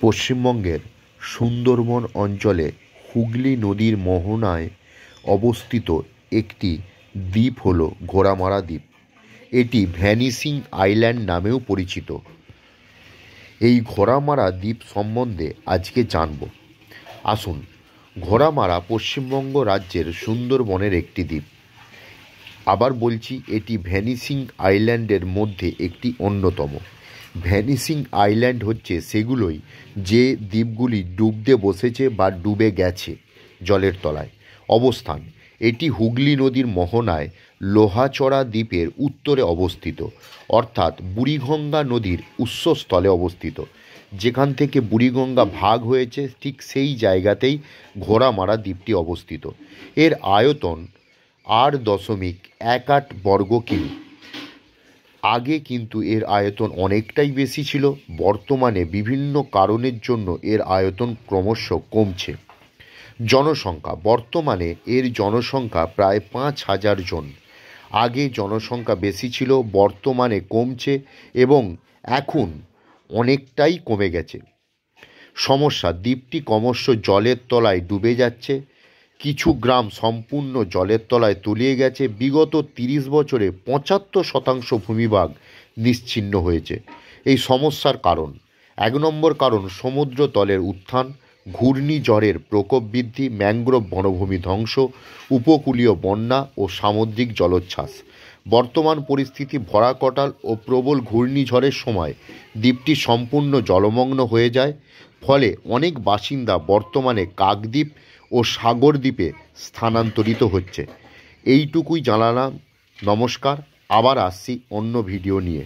পশ্চিমবঙ্গের সুন্দরবন অঞ্চলে হুগলি নদীর মোহনায় অবস্থিত একটি দ্বীপ হল ঘোড়ামারা দ্বীপ। এটি ভ্যানিসিং আইল্যান্ড নামেও পরিচিত। এই ঘোড়ামারা দ্বীপ সম্বন্ধে আজকে জানব। আসুন, ঘোড়ামারা পশ্চিমবঙ্গ রাজ্যের সুন্দরবনের একটি দ্বীপ। আবার বলছি, এটি ভ্যানিসিং আইল্যান্ডের মধ্যে একটি অন্যতম। ভ্যানিসিং আইল্যান্ড হচ্ছে সেগুলোই যে দ্বীপগুলি ডুবতে বসেছে বা ডুবে গেছে জলের তলায়। অবস্থান: এটি হুগলি নদীর মোহনায় লোহাচড়া দ্বীপের উত্তরে অবস্থিত, অর্থাৎ বুড়িগঙ্গা নদীর উৎসস্থলে অবস্থিত। যেখান থেকে বুড়িগঙ্গা ভাগ হয়েছে ঠিক সেই জায়গাতেই ঘোড়ামারা দ্বীপটি অবস্থিত। এর আয়তন 8.18 বর্গ কিমি। আগে কিন্তু এর আয়তন অনেকটাই বেশি ছিল। বর্তমানে বিভিন্ন কারণের জন্য এর আয়তন ক্রমশ কমছে। জনসংখ্যা: বর্তমানে এর জনসংখ্যা প্রায় 5,000 জন। আগে জনসংখ্যা বেশি ছিল, বর্তমানে কমছে এবং এখন অনেকটাই কমে গেছে। সমস্যা: দ্বীপটি ক্রমশ জলের তলায় ডুবে যাচ্ছে। কিছু গ্রাম সম্পূর্ণ জলের তলায় তলিয়ে গেছে। বিগত 30 বছরে 75% ভূমিভাগ নিশ্চিহ্ন হয়েছে। এই সমস্যার কারণ: 1 নম্বর কারণ সমুদ্র তলের উত্থান, ঘূর্ণিঝড়ের প্রকোপ বৃদ্ধি, ম্যানগ্রোভ বনভূমি ধ্বংস, উপকূলীয় বন্যা ও সামুদ্রিক জলোচ্ছ্বাস। বর্তমান পরিস্থিতি: ভরাকটাল ও প্রবল ঘূর্ণিঝড়ের সময় দ্বীপটি সম্পূর্ণ জলমগ্ন হয়ে যায়। ফলে অনেক বাসিন্দা বর্তমানে কাকদ্বীপ ও সাগরদ্বীপে স্থানান্তরিত হচ্ছে। এইটুকুই জানালাম। নমস্কার, আবার আসছি অন্য ভিডিও নিয়ে।